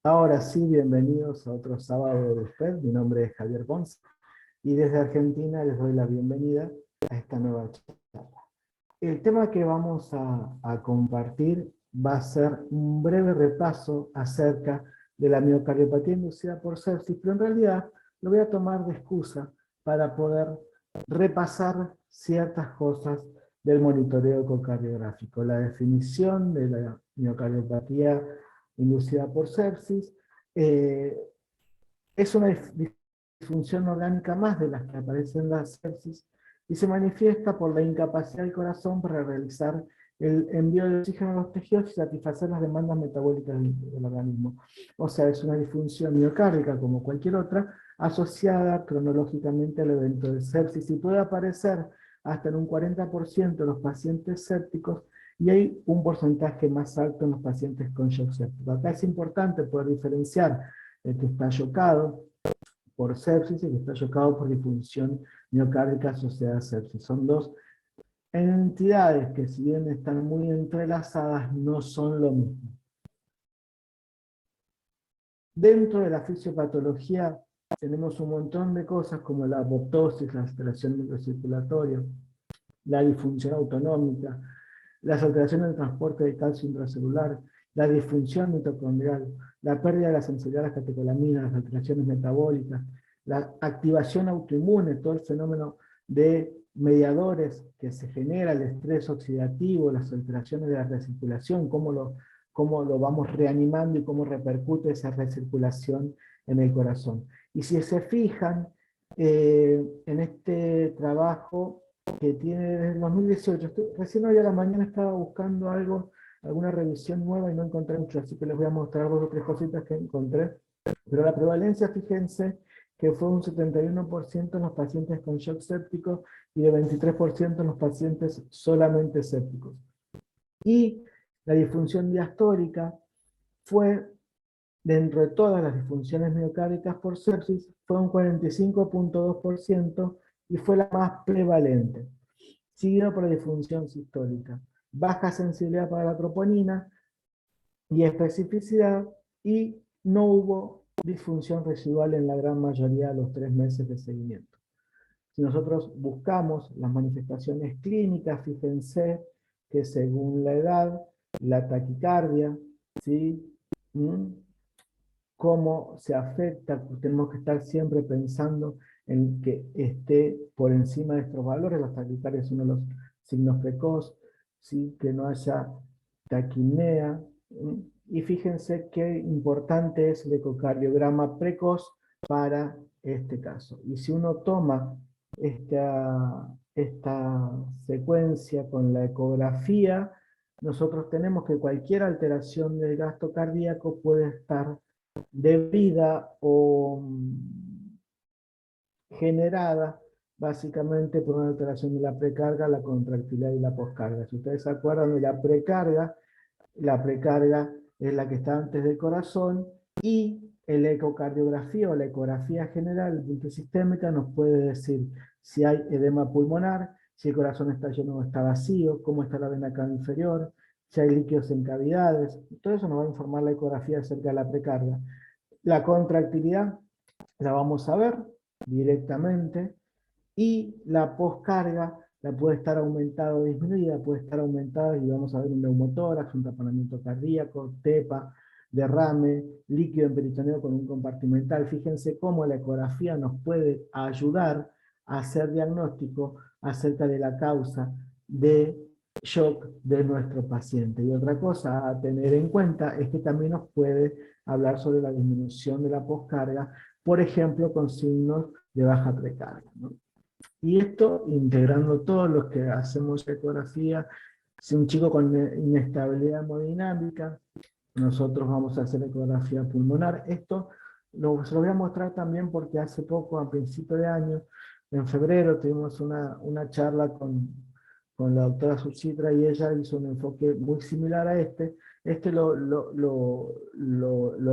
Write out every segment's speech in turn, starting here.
Ahora sí, bienvenidos a otro sábado de usted. Mi nombre es Javier Pons y desde Argentina les doy la bienvenida a esta nueva charla. El tema que vamos a compartir va a ser un breve repaso acerca de la miocardiopatía inducida por sepsis, pero en realidad lo voy a tomar de excusa para poder repasar ciertas cosas del monitoreo ecocardiográfico, la definición de la miocardiopatía inducida por sepsis. eh, es una disfunción orgánica más de las que aparecen en la sepsis y se manifiesta por la incapacidad del corazón para realizar el envío de oxígeno a los tejidos y satisfacer las demandas metabólicas del organismo. O sea, es una disfunción miocárdica como cualquier otra, asociada cronológicamente al evento de sepsis y puede aparecer hasta en un 40% de los pacientes sépticos y hay un porcentaje más alto en los pacientes con shock séptico. Acá es importante poder diferenciar el que está chocado por sepsis y el que está chocado por disfunción miocárdica asociada a sepsis. Son dos entidades que, si bien están muy entrelazadas, no son lo mismo. Dentro de la fisiopatología tenemos un montón de cosas como la apoptosis, la alteración microcirculatoria, la disfunción autonómica, las alteraciones del transporte de calcio intracelular, la disfunción mitocondrial, la pérdida de la sensibilidad a las catecolaminas, las alteraciones metabólicas, la activación autoinmune, todo el fenómeno de mediadores que se genera, el estrés oxidativo, las alteraciones de la recirculación, cómo lo vamos reanimando y cómo repercute esa recirculación en el corazón. Y si se fijan, en este trabajo que tiene desde el 2018. Recién hoy a la mañana estaba buscando algo, alguna revisión nueva y no encontré mucho, así que les voy a mostrar dos o tres cositas que encontré. Pero la prevalencia, fíjense, que fue un 71% en los pacientes con shock séptico y de 23% en los pacientes solamente sépticos. Y la disfunción diastólica fue, dentro de todas las disfunciones miocárdicas por sepsis, fue un 45,2% y fue la más prevalente, seguido por la disfunción sistólica, baja sensibilidad para la troponina y especificidad, y no hubo disfunción residual en la gran mayoría de los 3 meses de seguimiento. Si nosotros buscamos las manifestaciones clínicas, fíjense que según la edad, la taquicardia, ¿sí? Cómo se afecta, tenemos que estar siempre pensando en que esté por encima de estos valores. La taquicardia es uno de los signos precoz, ¿sí? Que no haya taquimnea. Y fíjense qué importante es el ecocardiograma precoz para este caso. Y si uno toma esta secuencia con la ecografía, nosotros tenemos que cualquier alteración del gasto cardíaco puede estar debida o generada básicamente por una alteración de la precarga, la contractilidad y la poscarga. Si ustedes se acuerdan de la precarga es la que está antes del corazón, y el ecocardiografía o la ecografía general multisistémica nos puede decir si hay edema pulmonar, si el corazón está lleno o está vacío, cómo está la vena cava inferior, si hay líquidos en cavidades. Todo eso nos va a informar la ecografía acerca de la precarga. La contractilidad la vamos a ver directamente, y la poscarga la puede estar aumentada o disminuida, puede estar aumentada y vamos a ver un neumotórax, un taponamiento cardíaco, TEPA, derrame, líquido en peritoneo con un compartimental. Fíjense cómo la ecografía nos puede ayudar a hacer diagnóstico acerca de la causa de shock de nuestro paciente. Y otra cosa a tener en cuenta es que también nos puede hablar sobre la disminución de la poscarga, por ejemplo, con signos de baja precarga, ¿no? Y esto integrando todos los que hacemos ecografía. Si un chico con inestabilidad hemodinámica, nosotros vamos a hacer ecografía pulmonar. Esto se lo voy a mostrar también porque hace poco, a principio de año, en febrero, tuvimos una charla con la doctora Suchitra y ella hizo un enfoque muy similar a este. Este lo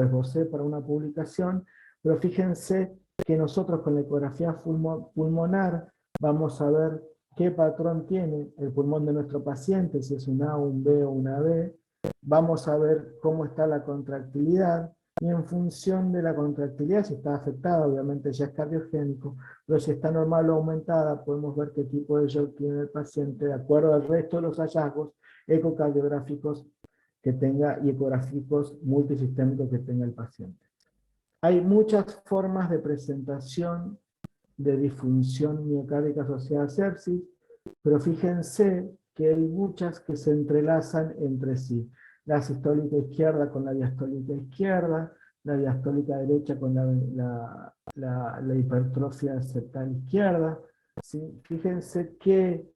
esbocé para una publicación, pero fíjense que nosotros con la ecografía pulmonar vamos a ver qué patrón tiene el pulmón de nuestro paciente, si es un A, un B o una B. Vamos a ver cómo está la contractilidad, y en función de la contractilidad, si está afectada, obviamente ya es cardiogénico, pero si está normal o aumentada, podemos ver qué tipo de shock tiene el paciente de acuerdo al resto de los hallazgos ecocardiográficos que tenga y ecográficos multisistémicos que tenga el paciente. Hay muchas formas de presentación de disfunción miocárdica asociada a sepsis, pero fíjense que hay muchas que se entrelazan entre sí. La sistólica izquierda con la diastólica izquierda, la diastólica derecha con la hipertrofia septal izquierda. ¿Sí? Fíjense que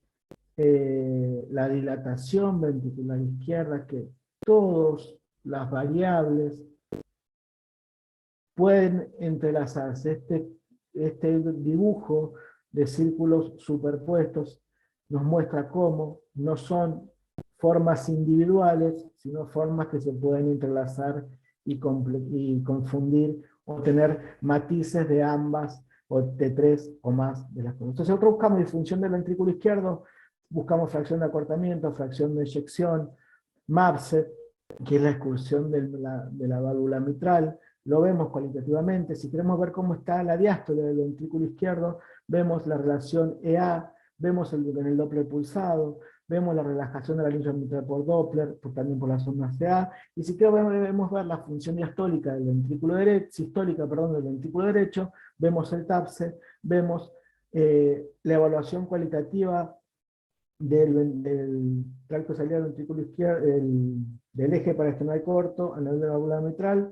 la dilatación ventricular izquierda, que todas las variables pueden entrelazarse. Este dibujo de círculos superpuestos nos muestra cómo no son formas individuales, sino formas que se pueden entrelazar y confundir o tener matices de ambas o de tres o más de las cosas. Entonces nosotros buscamos disfunción del ventrículo izquierdo, buscamos fracción de acortamiento, fracción de eyección, MAPSE, que es la excursión de la válvula mitral. Lo vemos cualitativamente. Si queremos ver cómo está la diástole del ventrículo izquierdo, vemos la relación EA, vemos en el Doppler pulsado, vemos la relajación de la línea mitral por Doppler, también por la sonda CA, y si queremos ver la función diastólica del ventrículo derecho, sistólica, perdón, del ventrículo derecho, vemos el TAPSE, vemos la evaluación cualitativa del tracto saliar del ventrículo izquierdo, del eje paraesternal corto, a nivel de la válvula mitral,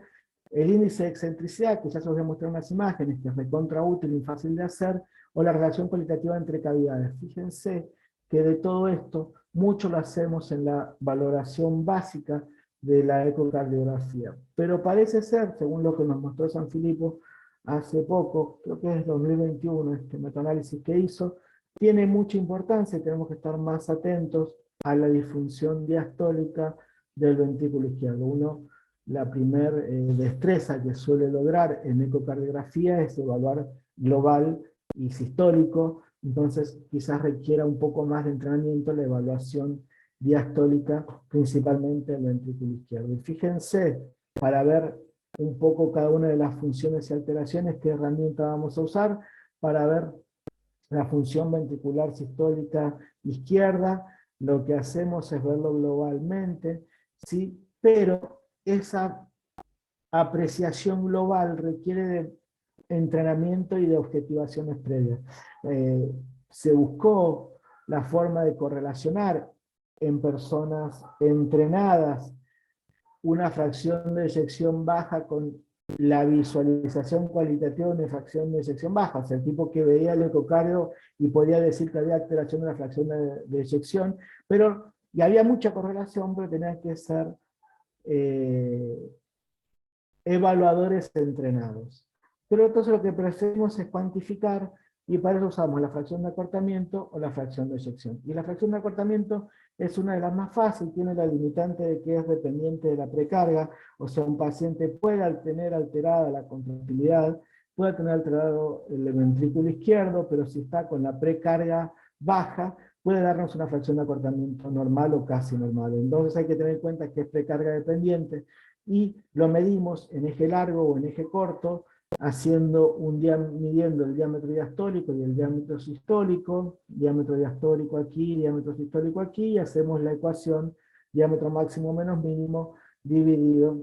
el índice de excentricidad, que ya se os voy a mostrar unas imágenes, que es recontra útil y fácil de hacer, o la relación cualitativa entre cavidades. Fíjense que de todo esto, mucho lo hacemos en la valoración básica de la ecocardiografía. Pero parece ser, según lo que nos mostró San Filipo hace poco, creo que es 2021, este metaanálisis que hizo, tiene mucha importancia y tenemos que estar más atentos a la disfunción diastólica del ventrículo izquierdo. La primera destreza que suele lograr en ecocardiografía es evaluar global y sistólico, entonces quizás requiera un poco más de entrenamiento la evaluación diastólica, principalmente del ventrículo izquierdo. Y fíjense, para ver un poco cada una de las funciones y alteraciones, qué herramienta vamos a usar para ver la función ventricular sistólica izquierda. Lo que hacemos es verlo globalmente, ¿sí? Pero esa apreciación global requiere de entrenamiento y de objetivaciones previas. Se buscó la forma de correlacionar en personas entrenadas una fracción de eyección baja con la visualización cualitativa de una fracción de eyección baja, o sea, el tipo que veía el ecocardio y podía decir que había alteración de la fracción de eyección, pero, y había mucha correlación, pero tenía que ser evaluadores entrenados. Pero entonces lo que preferimos es cuantificar, y para eso usamos la fracción de acortamiento o la fracción de eyección. Y la fracción de acortamiento es una de las más fáciles, tiene la limitante de que es dependiente de la precarga, o sea, un paciente puede tener alterada la contractilidad, puede tener alterado el ventrículo izquierdo, pero si está con la precarga baja, puede darnos una fracción de acortamiento normal o casi normal. Entonces hay que tener en cuenta que es precarga dependiente, y lo medimos en eje largo o en eje corto, midiendo el diámetro diastólico y el diámetro sistólico, diámetro diastólico aquí, diámetro sistólico aquí, y hacemos la ecuación diámetro máximo menos mínimo dividido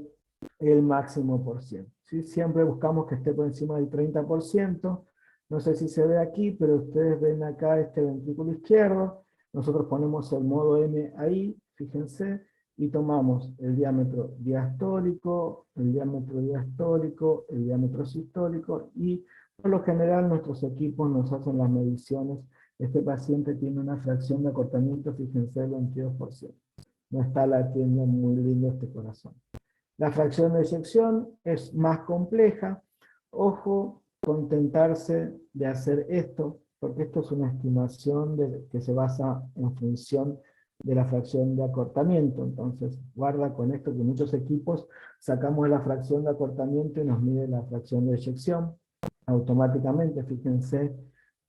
el máximo por 100. ¿Sí? Siempre buscamos que esté por encima del 30%, no sé si se ve aquí, pero ustedes ven acá este ventrículo izquierdo, nosotros ponemos el modo M ahí, fíjense, y tomamos el diámetro diastólico, el diámetro diastólico, el diámetro sistólico, y por lo general nuestros equipos nos hacen las mediciones. Este paciente tiene una fracción de acortamiento, fíjense, del 22%. No está latiendo muy lindo este corazón. La fracción de eyección es más compleja. Ojo, contentarse de hacer esto, porque esto es una estimación que se basa en función de la fracción de acortamiento. Entonces, guarda con esto que muchos equipos sacamos la fracción de acortamiento y nos mide la fracción de eyección automáticamente. Fíjense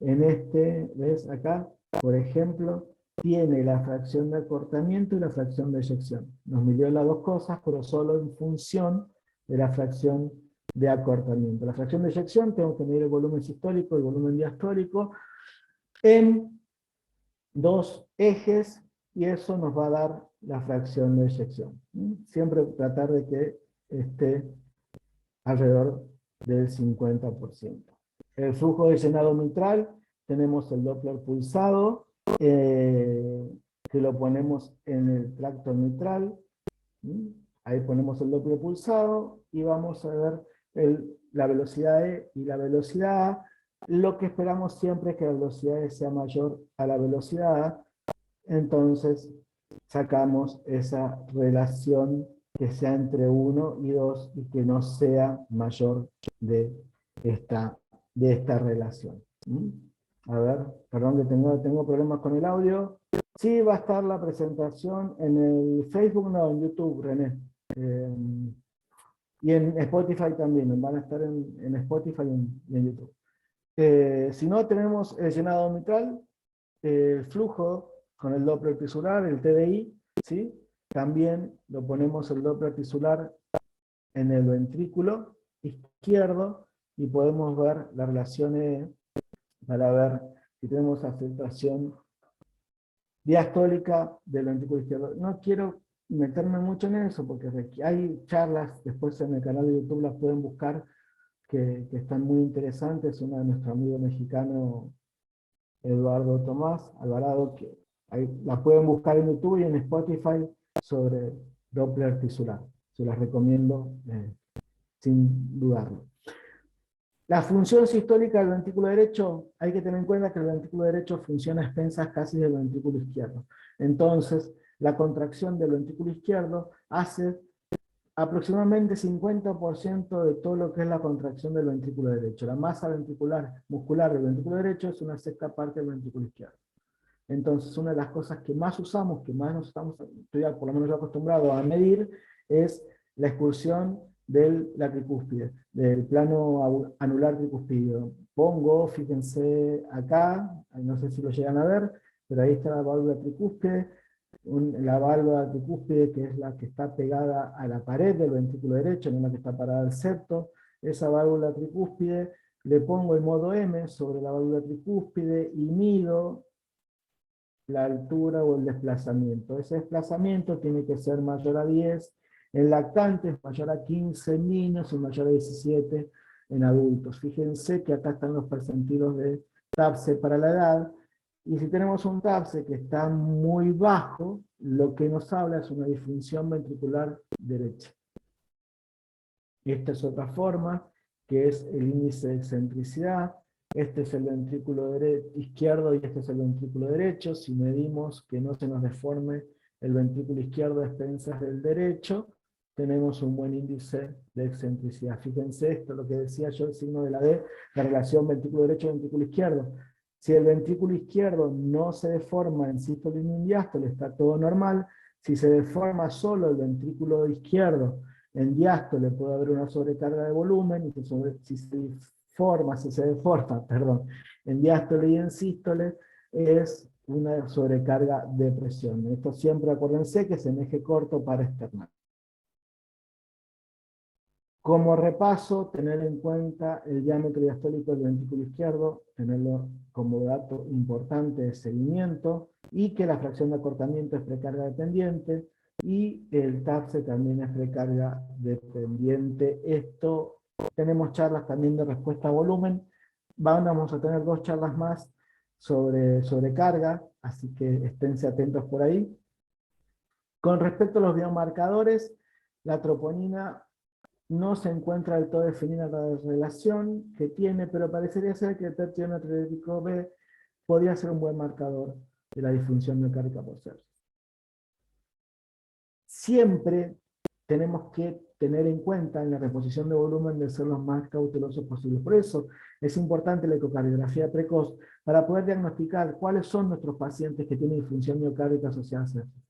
en este, ¿ves acá? Por ejemplo, tiene la fracción de acortamiento y la fracción de eyección. Nos midió las dos cosas, pero solo en función de la fracción de acortamiento. La fracción de eyección, tengo que medir el volumen sistólico, el volumen diastólico, en dos ejes, y eso nos va a dar la fracción de eyección. Siempre tratar de que esté alrededor del 50%. El flujo de llenado mitral, tenemos el Doppler pulsado, que lo ponemos en el tracto mitral. Ahí ponemos el Doppler pulsado y vamos a ver la velocidad E y la velocidad A. Lo que esperamos siempre es que la velocidad E sea mayor a la velocidad A, entonces sacamos esa relación que sea entre 1 y 2 y que no sea mayor de esta relación. A ver, perdón que tengo problemas con el audio. Sí, va a estar la presentación en el Facebook, no, en YouTube, René. Y en Spotify también, van a estar en Spotify y en YouTube. Si no, tenemos el llenado mitral, el flujo con el Doppler tisular, el TDI, ¿sí? También lo ponemos el Doppler tisular en el ventrículo izquierdo y podemos ver las relaciones para ver si tenemos afectación diastólica del ventrículo izquierdo. No quiero meterme mucho en eso porque hay charlas, después en el canal de YouTube las pueden buscar, que están muy interesantes. Una de nuestro amigo mexicano, Eduardo Tomás Alvarado, que ahí las pueden buscar en YouTube y en Spotify sobre Doppler tisular. Se las recomiendo sin dudarlo. La función sistólica del ventrículo derecho, hay que tener en cuenta que el ventrículo derecho funciona a expensas casi del ventrículo izquierdo. Entonces, la contracción del ventrículo izquierdo hace aproximadamente 50% de todo lo que es la contracción del ventrículo derecho. La masa ventricular muscular del ventrículo derecho es una sexta parte del ventrículo izquierdo. Entonces, una de las cosas que más usamos, que más nos estamos, estoy por lo menos yo acostumbrado a medir, es la expulsión de la tricúspide, del plano anular tricúspido. Pongo, fíjense acá, no sé si lo llegan a ver, pero ahí está la válvula tricúspide, la válvula tricúspide, que es la que está pegada a la pared del ventrículo derecho, no la que está parada al septo. Esa válvula tricúspide, le pongo el modo M sobre la válvula tricúspide y mido la altura o el desplazamiento. Ese desplazamiento tiene que ser mayor a 10 en lactantes, mayor a 15 en niños y mayor a 17 en adultos. Fíjense que acá están los percentilos de TAPSE para la edad, y si tenemos un TAPSE que está muy bajo, lo que nos habla es una disfunción ventricular derecha. Esta es otra forma, que es el índice de excentricidad. Este es el ventrículo izquierdo y este es el ventrículo derecho. Si medimos que no se nos deforme el ventrículo izquierdo a expensas del derecho, tenemos un buen índice de excentricidad. Fíjense esto, lo que decía yo, el signo de la D, la relación ventrículo derecho-ventrículo izquierdo. Si el ventrículo izquierdo no se deforma en sístole ni en diástole, está todo normal. Si se deforma solo el ventrículo izquierdo en diástole, puede haber una sobrecarga de volumen, y si se deforma, en diástole y en sístole, es una sobrecarga de presión. Esto siempre acuérdense que es en eje corto para externar. Como repaso, tener en cuenta el diámetro diastólico del ventrículo izquierdo, tenerlo como dato importante de seguimiento, y que la fracción de acortamiento es precarga dependiente, y el TAPSE también es precarga dependiente. Esto, tenemos charlas también de respuesta a volumen, vamos a tener 2 charlas más sobre carga, así que esténse atentos por ahí. Con respecto a los biomarcadores, la troponina no se encuentra del todo definida la relación que tiene, pero parecería ser que el péptido natriurético B podría ser un buen marcador de la disfunción miocárdica por sepsis. Siempre tenemos que tener en cuenta en la reposición de volumen de ser los más cautelosos posibles. Por eso es importante la ecocardiografía precoz para poder diagnosticar cuáles son nuestros pacientes que tienen disfunción miocárdica asociada a sepsis.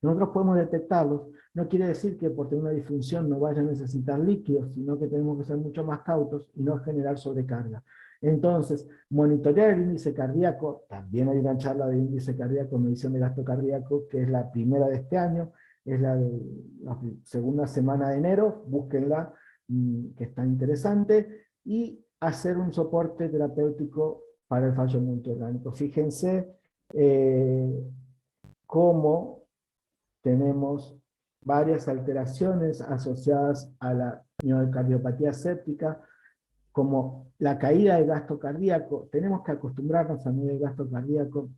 Nosotros podemos detectarlos, no quiere decir que por tener una disfunción no vaya a necesitar líquidos, sino que tenemos que ser mucho más cautos y no generar sobrecarga. Entonces, monitorear el índice cardíaco, también hay una charla de índice cardíaco, medición de gasto cardíaco, que es la primera de este año, es la de la segunda semana de enero, búsquenla, que está interesante, y hacer un soporte terapéutico para el fallo multiorgánico. Fíjense cómo tenemos varias alteraciones asociadas a la miocardiopatía séptica, como la caída del gasto cardíaco. Tenemos que acostumbrarnos a medir el gasto cardíaco.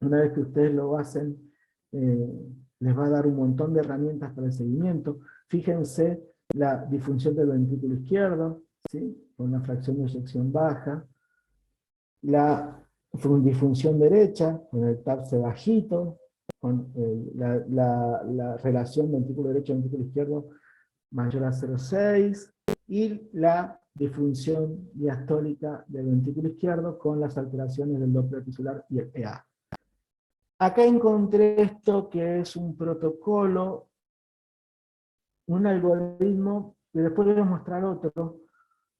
Una vez que ustedes lo hacen, les va a dar un montón de herramientas para el seguimiento. Fíjense la disfunción del ventrículo izquierdo, ¿sí?, con una fracción de eyección baja. La disfunción derecha, con el TAPSE bajito, con la relación ventrículo derecho-ventrículo izquierdo mayor a 0,6, y la disfunción diastólica del ventrículo izquierdo con las alteraciones del Doppler tisular y el EA. Acá encontré esto que es un protocolo, un algoritmo, que después les voy a mostrar otro,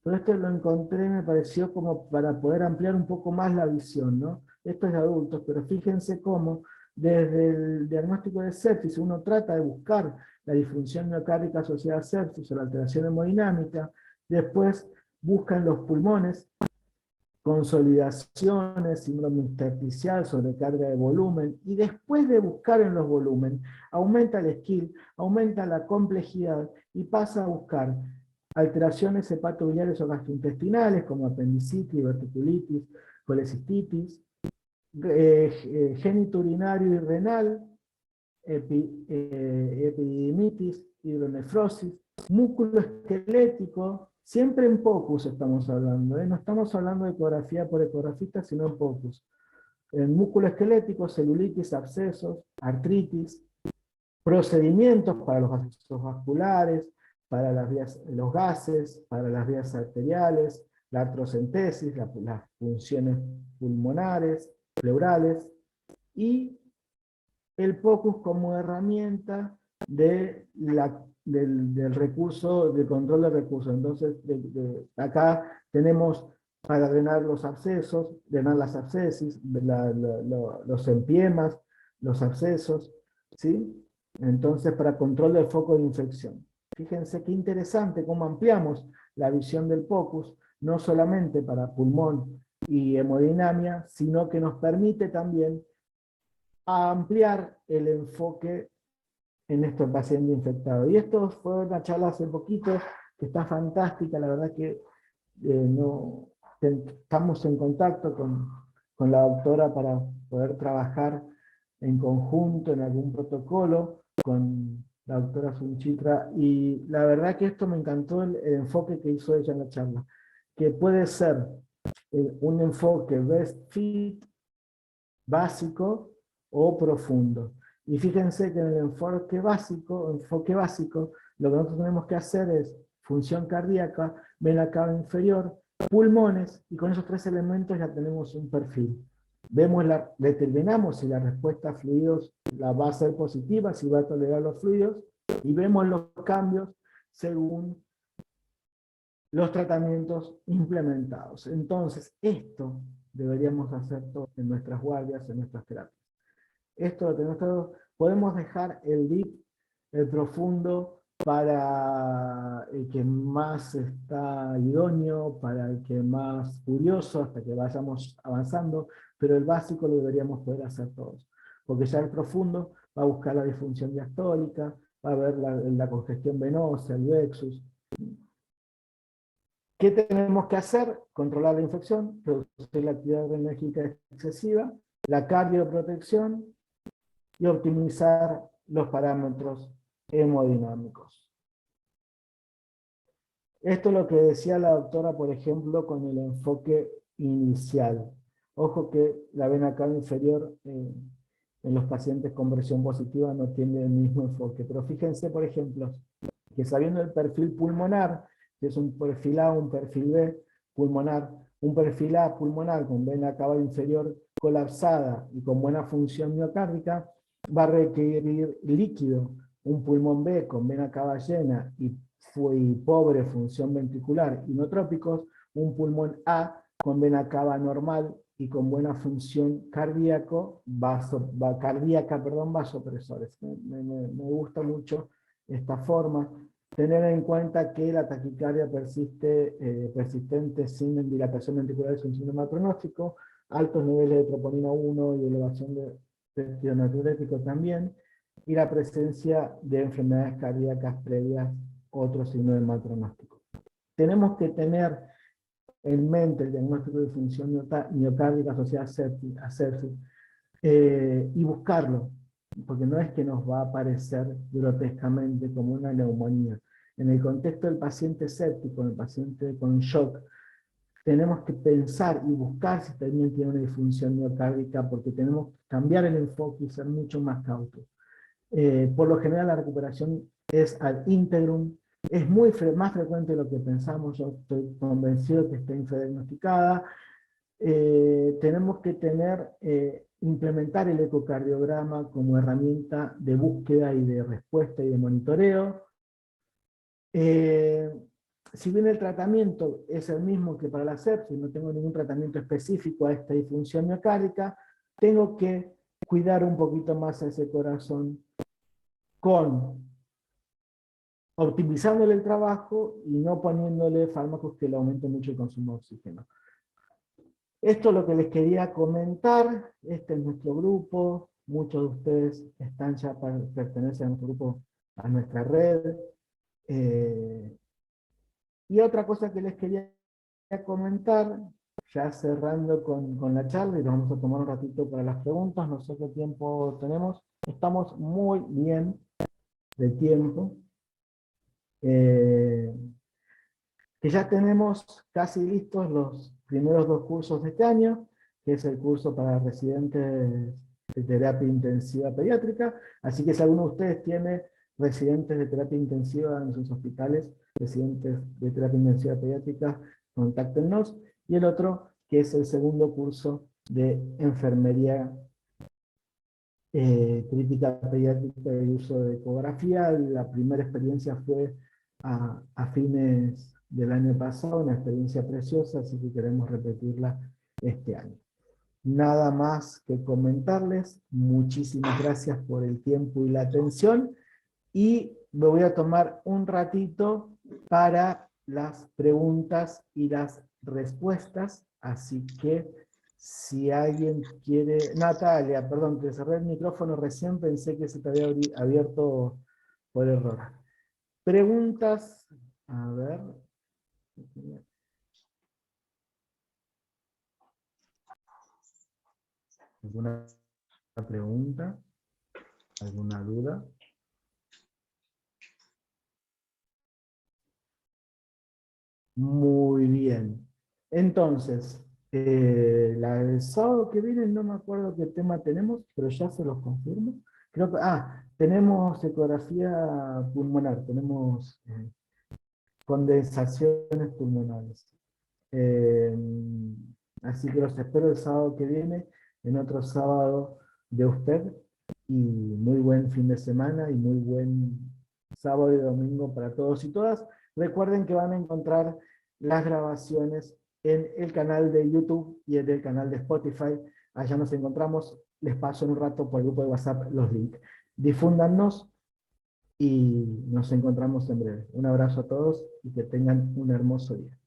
pero este lo encontré, me pareció como para poder ampliar un poco más la visión, ¿no? Esto es de adultos, pero fíjense cómo desde el diagnóstico de sepsis uno trata de buscar la disfunción miocárdica asociada a sepsis o la alteración hemodinámica, después buscan los pulmones, consolidaciones, síndrome intersticial, sobrecarga de volumen, y después de buscar en los volúmenes, aumenta el skill, aumenta la complejidad, y pasa a buscar alteraciones hepatobiliares o gastrointestinales, como apendicitis, diverticulitis, colecistitis, génito urinario y renal, epididimitis, hidronefrosis, músculo esquelético, siempre en POCUS estamos hablando, no estamos hablando de ecografía por ecografista, sino en POCUS. En músculo esquelético, celulitis, abscesos, artritis, procedimientos para los abscesos vasculares, para los gases, para las vías arteriales, la artrocentesis, las funciones pulmonares, pleurales, y el POCUS como herramienta del recurso, del control de recursos. Entonces, acá tenemos para drenar los abscesos, drenar las abscesis, los empiemas, los abscesos, ¿sí? Entonces, para control del foco de infección. Fíjense qué interesante cómo ampliamos la visión del POCUS, no solamente para pulmón y hemodinamia, sino que nos permite también ampliar el enfoque en estos pacientes infectados. Y esto fue una charla hace poquito, que está fantástica, la verdad que estamos en contacto con la doctora para poder trabajar en conjunto en algún protocolo, con la doctora Sunchitra, y la verdad que esto me encantó el enfoque que hizo ella en la charla, que puede ser un enfoque best fit, básico o profundo. Y fíjense que en el enfoque básico, lo que nosotros tenemos que hacer es función cardíaca, vena cava inferior, pulmones, y con esos tres elementos ya tenemos un perfil. Determinamos si la respuesta a fluidos va a ser positiva, si va a tolerar los fluidos, y vemos los cambios según los tratamientos implementados. Entonces, esto deberíamos hacer todo en nuestras guardias, en nuestras terapias. Esto lo tenemos todo. Podemos dejar el deep, el profundo, para el que más está idóneo, para el que más curioso, hasta que vayamos avanzando, pero el básico lo deberíamos poder hacer todos. Porque ya el profundo va a buscar la disfunción diastólica, va a ver la congestión venosa, el vexus. ¿Qué tenemos que hacer? Controlar la infección, reducir la actividad adrenérgica excesiva, la cardioprotección y optimizar los parámetros hemodinámicos. Esto es lo que decía la doctora, por ejemplo, con el enfoque inicial. Ojo que la vena cava inferior en los pacientes con presión positiva no tiene el mismo enfoque. Pero fíjense, por ejemplo, que sabiendo el perfil pulmonar, que es un perfil A, un perfil B pulmonar, un perfil A pulmonar con vena cava inferior colapsada y con buena función miocárdica, va a requerir líquido. Un pulmón B con vena cava llena y pobre función ventricular inotrópicos, un pulmón A con vena cava normal y con buena función cardíaca, vasopresores. Me gusta mucho esta forma. Tener en cuenta que la taquicardia persistente sin dilatación ventricular es un síndrome pronóstico, altos niveles de troponina 1 y elevación de péptido natriurético también, y la presencia de enfermedades cardíacas previas, otro signo de mal pronóstico. Tenemos que tener en mente el diagnóstico de disfunción miocárdica asociada a sepsis y buscarlo, porque no es que nos va a aparecer grotescamente como una neumonía. En el contexto del paciente séptico, el paciente con shock, tenemos que pensar y buscar si también tiene una disfunción miocárdica, porque tenemos que cambiar el enfoque y ser mucho más cautos. Por lo general la recuperación es ad integrum, es más frecuente de lo que pensamos, yo estoy convencido que está infradiagnosticada. Tenemos que implementar el ecocardiograma como herramienta de búsqueda y de respuesta y de monitoreo. Si bien el tratamiento es el mismo que para la sepsis, no tengo ningún tratamiento específico a esta disfunción miocárdica, tengo que cuidar un poquito más a ese corazón optimizándole el trabajo y no poniéndole fármacos que le aumenten mucho el consumo de oxígeno. Esto es lo que les quería comentar. Este es nuestro grupo. Muchos de ustedes pertenecen a nuestro grupo, a nuestra red. Y otra cosa que les quería comentar, ya cerrando con la charla, y nos vamos a tomar un ratito para las preguntas, no sé qué tiempo tenemos. Estamos muy bien de tiempo. Que ya tenemos casi listos los primeros 2 cursos de este año, que es el curso para residentes de terapia intensiva pediátrica, así que si alguno de ustedes tiene residentes de terapia intensiva en sus hospitales, residentes de terapia intensiva pediátrica, contáctenos, y el otro, que es el segundo curso de enfermería crítica pediátrica y uso de ecografía. La primera experiencia fue a fines del año pasado, una experiencia preciosa, así que queremos repetirla este año. Nada más que comentarles, muchísimas gracias por el tiempo y la atención, y me voy a tomar un ratito para las preguntas y las respuestas, así que si alguien quiere... Natalia, perdón, te cerré el micrófono recién, pensé que se te había abierto por error. Preguntas, a ver... ¿Alguna pregunta? ¿Alguna duda? Muy bien. Entonces, el sábado que viene no me acuerdo qué tema tenemos, pero ya se los confirmo. Creo que, tenemos ecografía pulmonar, tenemos condensaciones pulmonares. Eh, Así que los espero el sábado que viene, en otro sábado de usted, y muy buen fin de semana y muy buen sábado y domingo para todos y todas. Recuerden que van a encontrar las grabaciones en el canal de YouTube y en el canal de Spotify. Allá nos encontramos. Les paso en un rato por el grupo de WhatsApp los links. Difúndannos y nos encontramos en breve. Un abrazo a todos y que tengan un hermoso día.